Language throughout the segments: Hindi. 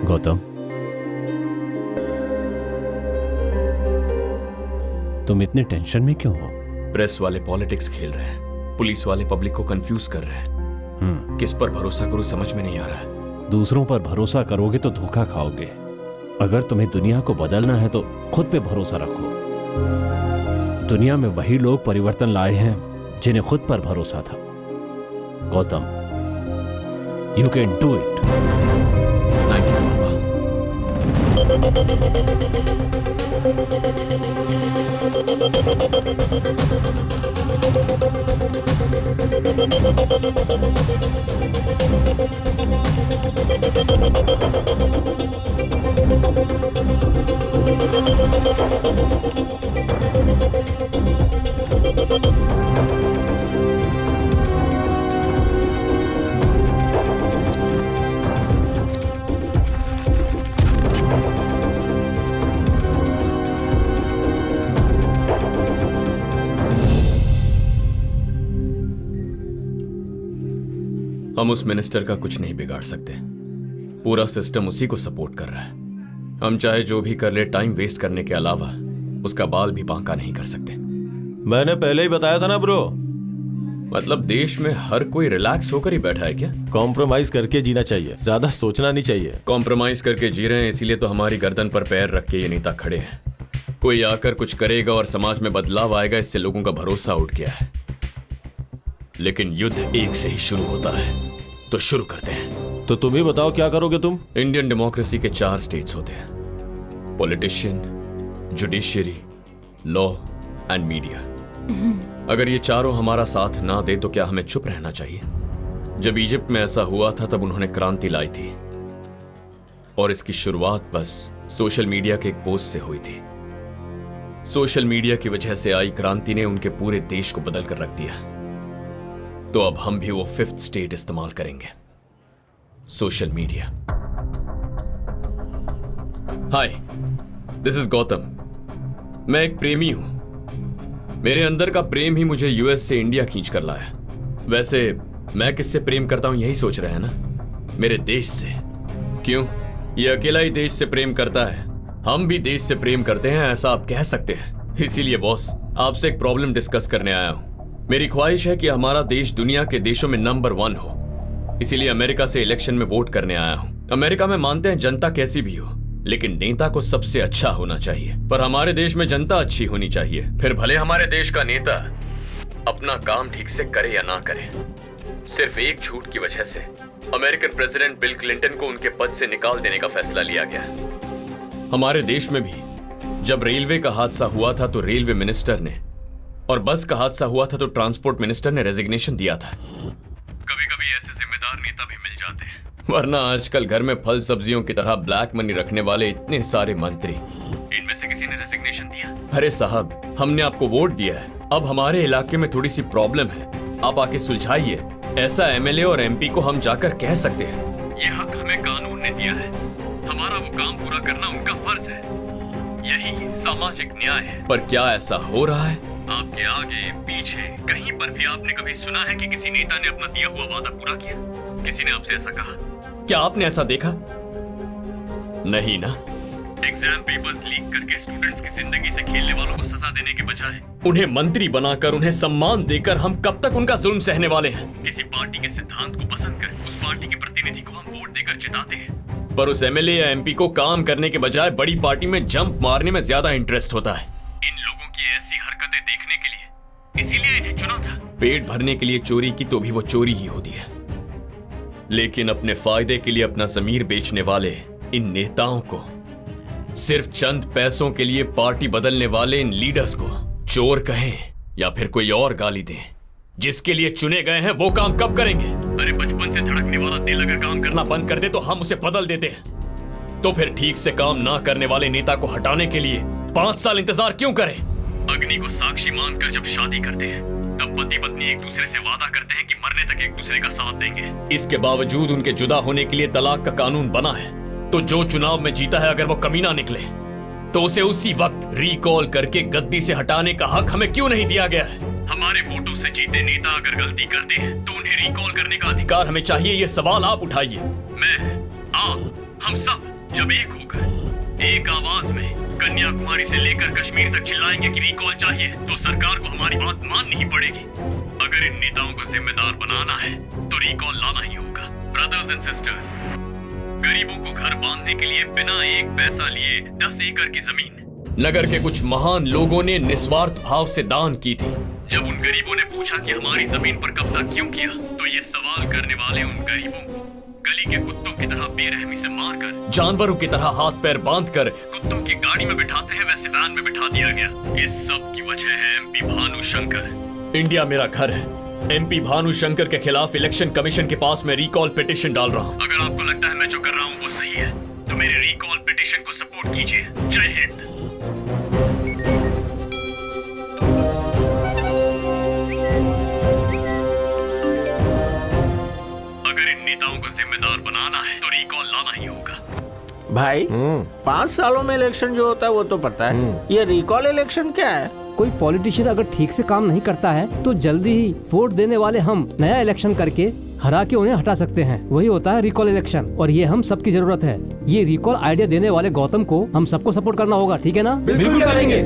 गौतम, तुम इतने टेंशन में क्यों हो? प्रेस वाले पॉलिटिक्स खेल रहे हैं, पुलिस वाले पब्लिक को कंफ्यूज कर रहे हैं। किस पर भरोसा करूं समझ में नहीं आ रहा है। दूसरों पर भरोसा करोगे तो धोखा खाओगे। अगर तुम्हें दुनिया को बदलना है तो खुद पे भरोसा रखो। दुनिया में वही लोग परिवर्तन लाए हैं जिन्हें खुद पर भरोसा था। Gautam, you can do it. Thank you पापा। हम उस मिनिस्टर का कुछ नहीं बिगाड़ सकते। पूरा सिस्टम उसी को सपोर्ट कर रहा है। हम चाहे जो भी कर ले, टाइम वेस्ट करने के अलावा उसका बाल भी बांका नहीं कर सकते। मैंने पहले ही बताया था ना ब्रो। मतलब देश में हर कोई रिलैक्स होकर ही बैठा है क्या? कॉम्प्रोमाइज करके जीना चाहिए, ज्यादा सोचना नहीं चाहिए। कॉम्प्रोमाइज करके जी रहे हैं, इसीलिए तो हमारी गर्दन पर पैर रख के ये नेता खड़े हैं। कोई आकर कुछ करेगा और समाज में बदलाव आएगा, इससे लोगों का भरोसा उठ गया है। लेकिन युद्ध एक से ही शुरू होता है, तो शुरू करते हैं। तो तुम ही बताओ क्या करोगे तुम? इंडियन डेमोक्रेसी के 4 स्टेट्स होते हैं: politician, judiciary, law and media. अगर ये चारों हमारा साथ ना दे तो क्या हमें चुप रहना चाहिए? जब इजिप्ट में ऐसा हुआ था तब उन्होंने क्रांति लाई थी, और इसकी शुरुआत बस सोशल मीडिया के एक पोस्ट से हुई थी। सोशल मीडिया की वजह से आई क्रांति ने उनके पूरे देश को बदल कर रख दिया। तो अब हम भी वो 5th स्टेट इस्तेमाल करेंगे, social media. Hi, this is Gautam. मैं एक प्रेमी हूं। मेरे अंदर का प्रेम ही मुझे यूएस से इंडिया खींच कर लाया। वैसे मैं किससे प्रेम करता हूं यही सोच रहे हैं ना? मेरे देश से। क्यों? ये अकेला ही देश से प्रेम करता है। हम भी देश से प्रेम करते हैं, ऐसा आप कह सकते हैं। इसीलिए बॉस, आपसे एक प्रॉब्लम डिस्कस करने आया हूं। मेरी ख्वाहिश है कि हमारा देश दुनिया के देशों में नंबर 1 हो। इसीलिए अमेरिका से इलेक्शन में वोट करने आया हूं। अमेरिका में मानते हैं जनता कैसी भी हो, लेकिन नेता को सबसे अच्छा होना चाहिए। पर हमारे देश में जनता अच्छी होनी चाहिए। फिर भले हमारे देश का नेता अपना काम ठीक से करे या ना करे, सिर्फ एक झूठ की वजह से अमेरिकन प्रेसिडेंट बिल क्लिंटन को उनके पद से निकाल देने का फैसला लिया गया। हमारे देश में भी जब रेलवे का हादसा हुआ था तो रेलवे मिनिस्टर ने, और बस का हादसा हुआ था तो ट्रांसपोर्ट मिनिस्टर ने रेजिग्नेशन दिया था। कभी कभी ऐसे जिम्मेदार नेता भी मिल जाते हैं, वरना आजकल घर में फल सब्जियों की तरह ब्लैक मनी रखने वाले इतने सारे मंत्री, इनमें से किसी ने रेजिग्नेशन दिया? अरे साहब, हमने आपको वोट दिया है, अब हमारे इलाके में थोड़ी सी प्रॉब्लम है, आप आके सुलझाइए। ऐसा एमएलए और एमपी को हम जाकर कह सकते हैं। ये हक हमें कानून ने दिया है, हमारा वो काम पूरा करना उनका फर्ज है। यही सामाजिक न्याय है। पर क्या ऐसा हो रहा है? आपके आगे पीछे कहीं पर भी आपने कभी सुना है कि किसी नेता ने अपना दिया हुआ वादा पूरा किया? किसी ने आपसे ऐसा कहा? क्या आपने ऐसा देखा? नहीं ना। एग्जाम पेपर्स लीक करके स्टूडेंट्स की जिंदगी से खेलने वालों को सजा देने के बजाय उन्हें मंत्री बनाकर, उन्हें सम्मान देकर हम कब तक उनका जुल्म सहने वाले हैं? किसी पार्टी के सिद्धांत को पसंद कर उस पार्टी के प्रतिनिधि को हम वोट देकर जिताते हैं, पर उस एमएलए या एमपी को काम करने के बजाय बड़ी पार्टी में जंप मारने में ज्यादा इंटरेस्ट होता है। इन लोगों की ऐसी हरकतें देखने के लिए इसीलिए इन्हें चुना था। पेट भरने के लिए चोरी की तो भी वो चोरी ही होती है, लेकिन अपने फायदे के लिए अपना ज़मीर बेचने वाले इन नेताओं को, सिर्फ चंद पैसों के लिए पार्टी बदलने वाले इन लीडर्स को चोर कहें या फिर कोई और गाली दें, जिसके लिए चुने गए हैं वो काम कब करेंगे? अरे बचपन से धड़कने वाला दिल अगर काम करना बंद कर दे तो हम उसे बदल देते हैं। तो फिर ठीक से काम ना करने वाले नेता को हटाने के लिए 5 साल इंतजार क्यों करें? अग्नि को साक्षी मानकर जब शादी करते हैं तब पति पत्नी एक दूसरे से वादा करते हैं कि मरने तक एक दूसरे का साथ देंगे। इसके बावजूद उनके जुदा होने के लिए तलाक का कानून बना है। तो जो चुनाव में जीता है अगर वो कमीना निकले तो उसे उसी वक्त रिकॉल करके गद्दी से हटाने का हक हमें क्यों नहीं दिया गया है? हमारे वोटों से जीते नेता अगर गलती करते हैं तो उन्हें रिकॉल करने का अधिकार हमें चाहिए। ये सवाल आप उठाइए। मैं, आप, हम सब जब एक होकर एक आवाज में कन्याकुमारी से लेकर कश्मीर तक चिल्लाएंगे कि रिकॉल चाहिए तो सरकार को हमारी बात माननी ही पड़ेगी। अगर इन नेताओं को जिम्मेदार बनाना है तो रिकॉल लाना ही होगा। ब्रदर्स एंड सिस्टर्स, गरीबों को घर बांधने के लिए बिना एक पैसा लिए 10 एकड़ की जमीन नगर के कुछ महान लोगों ने निस्वार्थ भाव से दान की थी। जब उन गरीबों ने पूछा कि हमारी जमीन पर कब्जा क्यों किया तो ये सवाल करने वाले उन गरीबों को गली के कुत्तों की तरह बेरहमी से मारकर, जानवरों की तरह हाथ पैर बांधकर कुत्तों की गाड़ी में बिठाते हैं वैसे वैन में बिठा दिया गया। इस सब की वजह है एमपी भानुशंकर। इंडिया मेरा घर है। एमपी भानुशंकर के खिलाफ इलेक्शन कमीशन के पास मैं रिकॉल पिटीशन डाल रहा हूँ। अगर आपको लगता है मैं जो कर रहा हूँ वो सही है तो मेरे रिकॉल पिटीशन को सपोर्ट कीजिए। जय हिंद। अगर इन नेताओं को जिम्मेदार बनाना है तो रिकॉल लाना ही होगा। भाई 5 सालों में इलेक्शन जो होता है वो तो पता है, ये रिकॉल इलेक्शन क्या है? कोई पॉलिटिशियन अगर ठीक से काम नहीं करता है तो जल्दी ही वोट देने वाले हम नया इलेक्शन करके हरा के उन्हें हटा सकते हैं। वही होता है रिकॉल इलेक्शन और ये हम सबकी जरूरत है। ये रिकॉल आइडिया देने वाले गौतम को हम सबको सपोर्ट करना होगा, ठीक है ना? बिल्कुल करेंगे।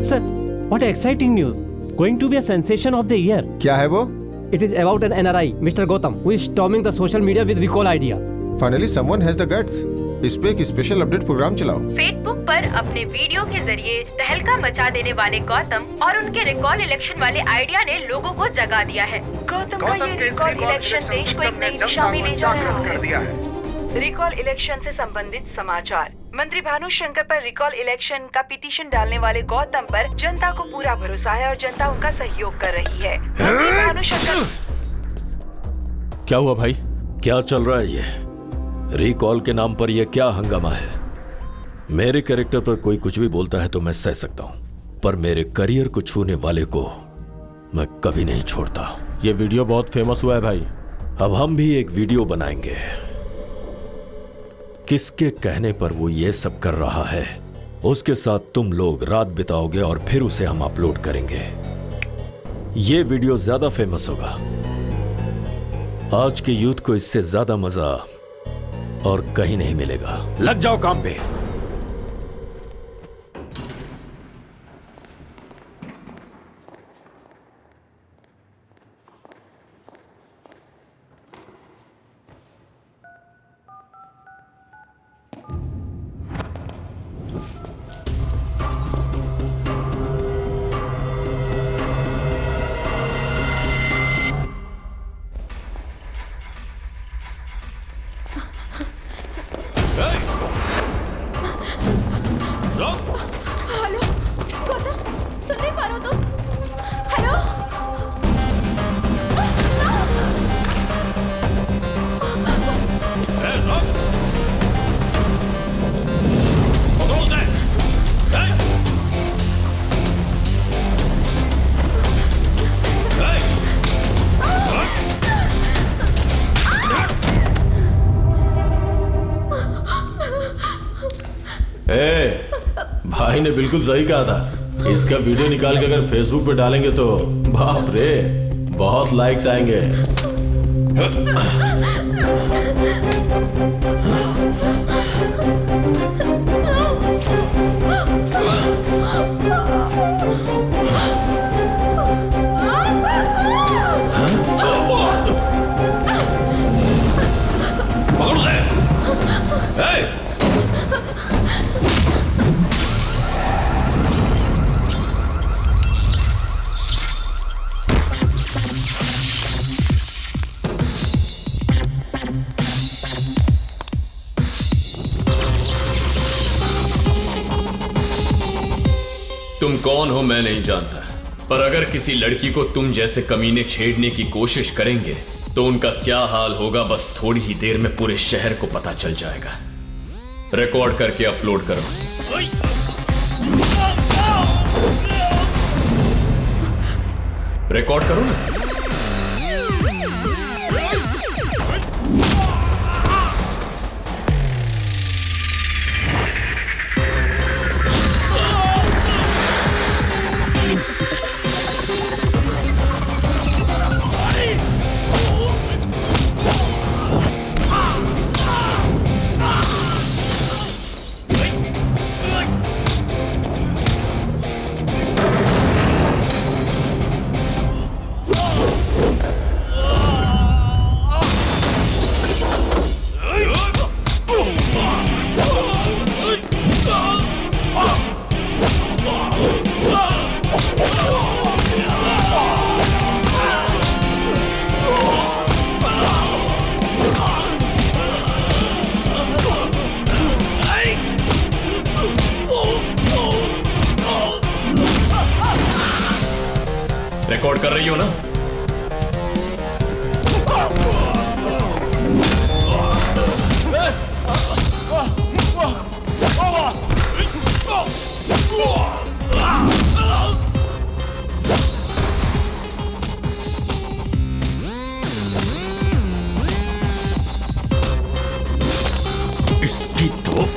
Sir, what exciting news, going to be a sensation of the year. क्या है वो? It is about an NRI, mister Gautam, who is storming the social media with recall idea. Finally someone has the guts. इस पे एक स्पेशल अपडेट प्रोग्राम चलाओ। फेसबुक पर अपने वीडियो के जरिए तहलका मचा देने वाले गौतम और उनके रिकॉल इलेक्शन वाले आइडिया ने लोगों को जगा दिया है। गौतम का ये रिकॉल इलेक्शन देश को एक नई दिशा में ले जा रहा है। रिकॉल इलेक्शन से संबंधित समाचार। मंत्री भानुशंकर पर रिकॉल इलेक्शन का पिटीशन डालने वाले गौतम पर जनता को पूरा भरोसा है और जनता उनका सहयोग कर रही है। मंत्री भानुशंकर। क्या हुआ भाई? क्या चल रहा है ये? रिकॉल के नाम पर यह क्या हंगामा है? मेरे कैरेक्टर पर कोई कुछ भी बोलता है तो मैं सह सकता हूं, पर मेरे करियर को छूने वाले को मैं कभी नहीं छोड़ता। ये वीडियो बहुत फेमस हुआ है भाई। अब हम भी एक वीडियो बनाएंगे। किसके कहने पर वो ये सब कर रहा है उसके साथ तुम लोग रात बिताओगे और फिर उसे हम अपलोड करेंगे। ये वीडियो ज्यादा फेमस होगा। आज के यूथ को इससे ज्यादा मजा और कहीं नहीं मिलेगा। लग जाओ काम पे। हेलो गौतम, सुन नहीं पा रहे हो तुम? हेलो। भाई ने बिल्कुल सही कहा था। इसका वीडियो निकाल के अगर फेसबुक पे डालेंगे तो बाप रे बहुत लाइक्स आएंगे। तुम कौन हो मैं नहीं जानता, पर अगर किसी लड़की को तुम जैसे कमीने छेड़ने की कोशिश करेंगे तो उनका क्या हाल होगा बस थोड़ी ही देर में पूरे शहर को पता चल जाएगा। रिकॉर्ड करके अपलोड करो। रिकॉर्ड करो ना। रिकॉर्ड कर रही हो ना? इसकी तो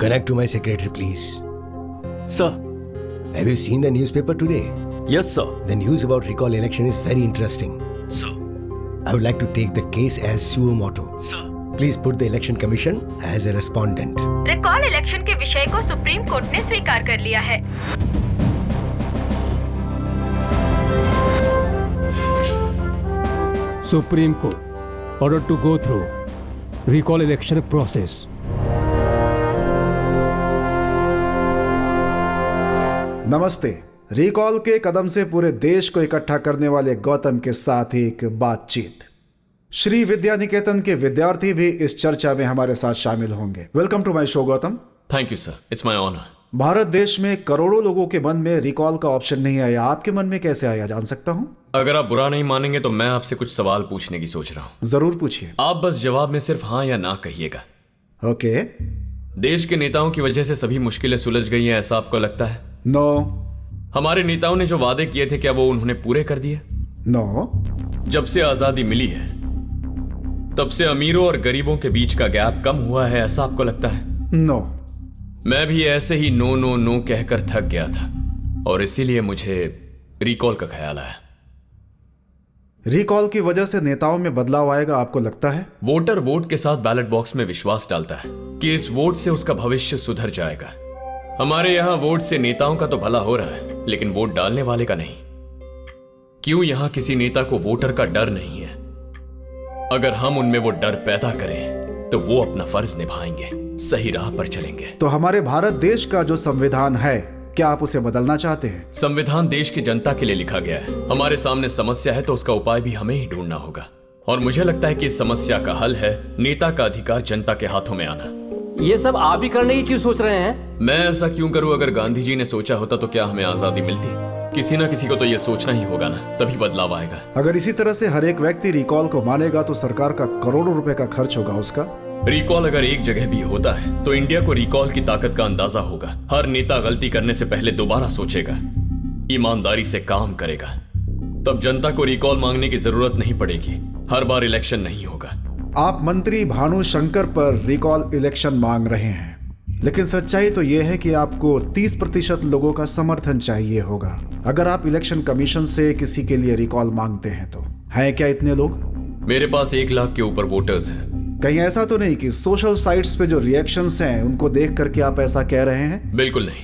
Connect to my secretary, please. Sir. Have you seen the newspaper today? Yes, sir. The news about recall election is very interesting. Sir. I would like to take the case as suo motu. Sir. Please put the election commission as a respondent. Recall election के विषय को सुप्रीम कोर्ट ने स्वीकार कर लिया है। Supreme court order to go through recall election process. नमस्ते। रिकॉल के कदम से पूरे देश को इकट्ठा करने वाले गौतम के साथ एक बातचीत। श्री विद्या निकेतन के विद्यार्थी भी इस चर्चा में हमारे साथ शामिल होंगे। Welcome to my show Gautam. Thank you sir, it's my honour. Bharat देश में करोड़ों लोगों के मन में रिकॉल का ऑप्शन नहीं आया, आपके मन में कैसे आया, जान सकता हूँ? अगर आप बुरा नहीं मानेंगे तो मैं आपसे कुछ सवाल पूछने की सोच रहा हूँ। जरूर पूछिए। आप बस जवाब में सिर्फ हाँ या ना कहिएगा। ओके। देश के नेताओं की वजह से सभी मुश्किलें सुलझ गई हैं, ऐसा आपको लगता है? नो। हमारे नेताओं ने जो वादे किए थे क्या वो उन्होंने पूरे कर दिए? नो। जब से आजादी मिली है तब से अमीरों और गरीबों के बीच का गैप कम हुआ है, ऐसा आपको लगता है? नो। मैं भी ऐसे ही नो नो नो कहकर थक गया था और इसीलिए मुझे रिकॉल का ख्याल आया। रिकॉल की वजह से नेताओं में बदलाव आएगा, आपको लगता है? वोटर वोट के साथ बैलेट बॉक्स में विश्वास डालता है कि इस वोट से उसका भविष्य सुधर जाएगा। हमारे यहां वोट से नेताओं का तो भला हो रहा है लेकिन वोट डालने वाले का नहीं। क्यों यहां किसी नेता को वोटर का डर नहीं है? अगर हम उनमें वो डर पैदा करें तो वो अपना फर्ज निभाएंगे, सही राह पर चलेंगे। तो हमारे भारत देश का जो संविधान है, क्या आप उसे बदलना चाहते हैं? संविधान देश की जनता के लिए लिखा गया है। हमारे सामने समस्या है तो उसका उपाय भी हमें ही ढूंढना होगा और मुझे लगता है कि इस समस्या का हल है नेता का अधिकार जनता के हाथों में आना। ये सब आप ही करने की क्यों सोच रहे हैं? मैं ऐसा क्यों करूं? अगर गांधी जी ने सोचा होता तो क्या हमें आजादी मिलती? किसी ना किसी को तो ये सोचना ही होगा ना, तभी बदलाव आएगा। अगर इसी तरह से हर एक व्यक्ति रिकॉल को मानेगा तो सरकार का करोड़ों रुपए का खर्च होगा उसका। रिकॉल अगर एक जगह भी होता है तो इंडिया को रिकॉल की ताकत का अंदाजा होगा। हर नेता गलती करने से पहले दोबारा सोचेगा, ईमानदारी से काम करेगा, तब जनता को रिकॉल मांगने की जरूरत नहीं पड़ेगी। हर बार इलेक्शन नहीं होगा। आप मंत्री भानु शंकर पर रिकॉल इलेक्शन मांग रहे हैं, लेकिन सच्चाई तो यह है कि आपको 30% लोगों का समर्थन चाहिए होगा अगर आप इलेक्शन कमीशन से किसी के लिए रिकॉल मांगते हैं तो। हैं क्या इतने लोग? मेरे पास 1 लाख के ऊपर वोटर्स हैं। कहीं ऐसा तो नहीं कि सोशल साइट्स पे जो रिएक्शंस हैं उनको देख करके आप ऐसा कह रहे हैं? बिल्कुल नहीं।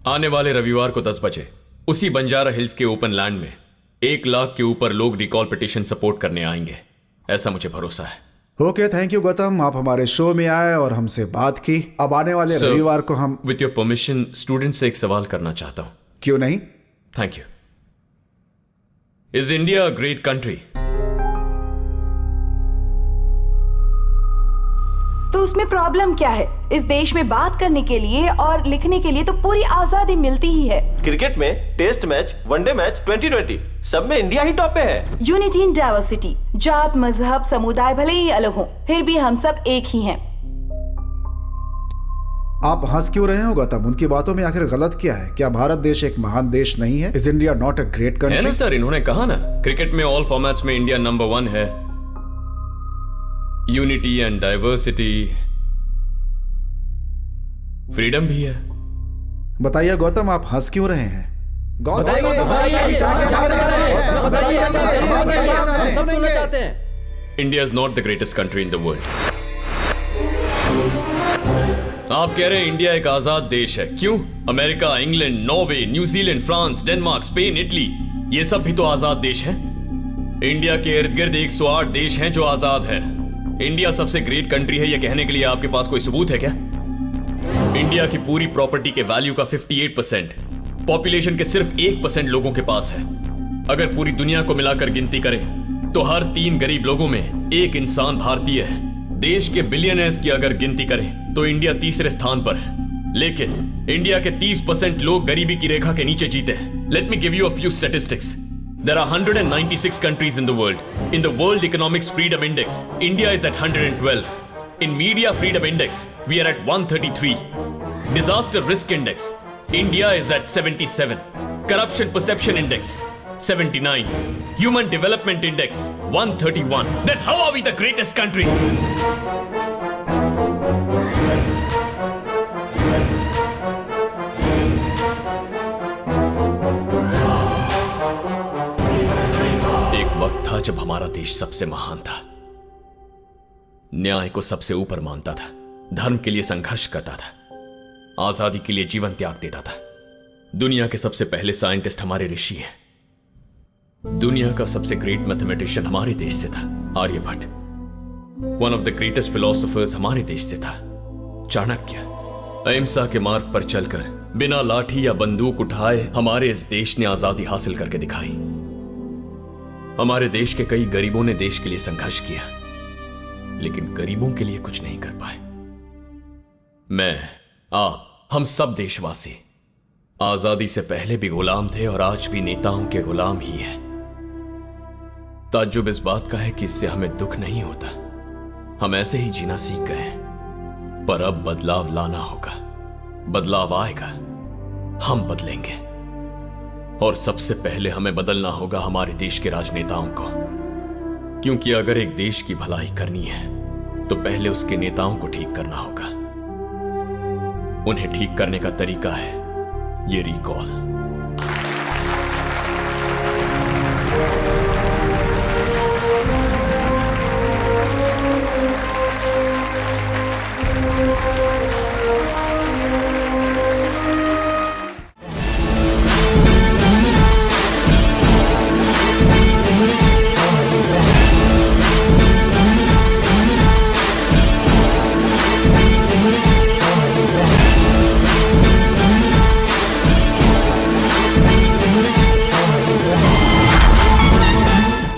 आने वाले रविवार को 10 बजे उसी बंजारा हिल्स के ओपन लैंड में 1 लाख के ऊपर लोग रिकॉल पिटीशन सपोर्ट करने आएंगे, ऐसा मुझे भरोसा है। ओके, थैंक यू गौतम, आप हमारे शो में आए और हमसे बात की। अब आने वाले रविवार को हम विथ योर परमिशन स्टूडेंट से एक सवाल करना चाहता हूं। क्यों नहीं? Thank you. Is India a great country? तो उसमें प्रॉब्लम क्या है? इस देश में बात करने के लिए और लिखने के लिए तो पूरी आजादी मिलती ही है। क्रिकेट में टेस्ट मैच, वनडे मैच, 2020 सब में इंडिया ही टॉप पे है। Unity in diversity. जात मजहब समुदाय भले ही अलग हों, फिर भी हम सब एक ही हैं। आप हंस क्यों रहे हो गौतम? उनकी बातों में आखिर गलत क्या है? क्या भारत देश एक महान देश नहीं है? Is India not a great country? है ना सर, इन्होंने कहा ना क्रिकेट में ऑल फॉर्मेट्स में इंडिया नंबर 1 है। यूनिटी एंड डाइवर्सिटी, फ्रीडम भी है। बताइए गौतम, आप हंस क्यों रहे हैं? India is not the greatest country in the world. आप कह रहे हैं इंडिया एक आजाद देश है। क्यों? America, England, Norway, New Zealand, France, Denmark, Spain, Italy, ये सब भी तो आजाद देश हैं। इंडिया के इर्द गिर्द 108 देश हैं जो आजाद है। इंडिया सबसे ग्रेट कंट्री है ये कहने के लिए आपके पास कोई सबूत है क्या? इंडिया की पूरी प्रॉपर्टी के वैल्यू का 58% पॉपुलेशन के सिर्फ 1% लोगों के पास है। अगर पूरी दुनिया को मिलाकर गिनती करें तो हर 3 गरीब लोगों में एक इंसान भारतीय है। देश के बिलियनर्स की अगर गिनती करें तो इंडिया तीसरे स्थान पर है, लेकिन इंडिया के 30% लोग गरीबी की रेखा के नीचे जीते हैं। Let me give you a few statistics. There are 196 countries in the world. In the World Economics Freedom Index, India is at 112. In Media Freedom Index, we are at 133. Disaster Risk Index, India is at 77. Corruption Perception Index, 79. Human Development Index, 131. Then how are we the greatest country? वक्त था जब हमारा देश सबसे महान था, न्याय को सबसे ऊपर मानता था, धर्म के लिए संघर्ष करता था, आजादी के लिए जीवन त्याग देता था। दुनिया के सबसे पहले साइंटिस्ट हमारे ऋषि हैं। दुनिया का सबसे ग्रेट मैथमेटिशियन हमारे देश से था, Aryabhata. One of the greatest philosophers हमारे देश से था, चाणक्य। अहिंसा के मार्ग पर चलकर बिना लाठी या बंदूक उठाए हमारे इस देश ने आजादी हासिल करके दिखाई। हमारे देश के कई गरीबों ने देश के लिए संघर्ष किया, लेकिन गरीबों के लिए कुछ नहीं कर पाए। मैं, आप, हम सब देशवासी आजादी से पहले भी गुलाम थे और आज भी नेताओं के गुलाम ही हैं। ताज्जुब इस बात का है कि इससे हमें दुख नहीं होता, हम ऐसे ही जीना सीख गए हैं। पर अब बदलाव लाना होगा, बदलाव आएगा, हम बदलेंगे। और सबसे पहले हमें बदलना होगा हमारे देश के राजनेताओं को, क्योंकि अगर एक देश की भलाई करनी है तो पहले उसके नेताओं को ठीक करना होगा। उन्हें ठीक करने का तरीका है ये रिकॉल।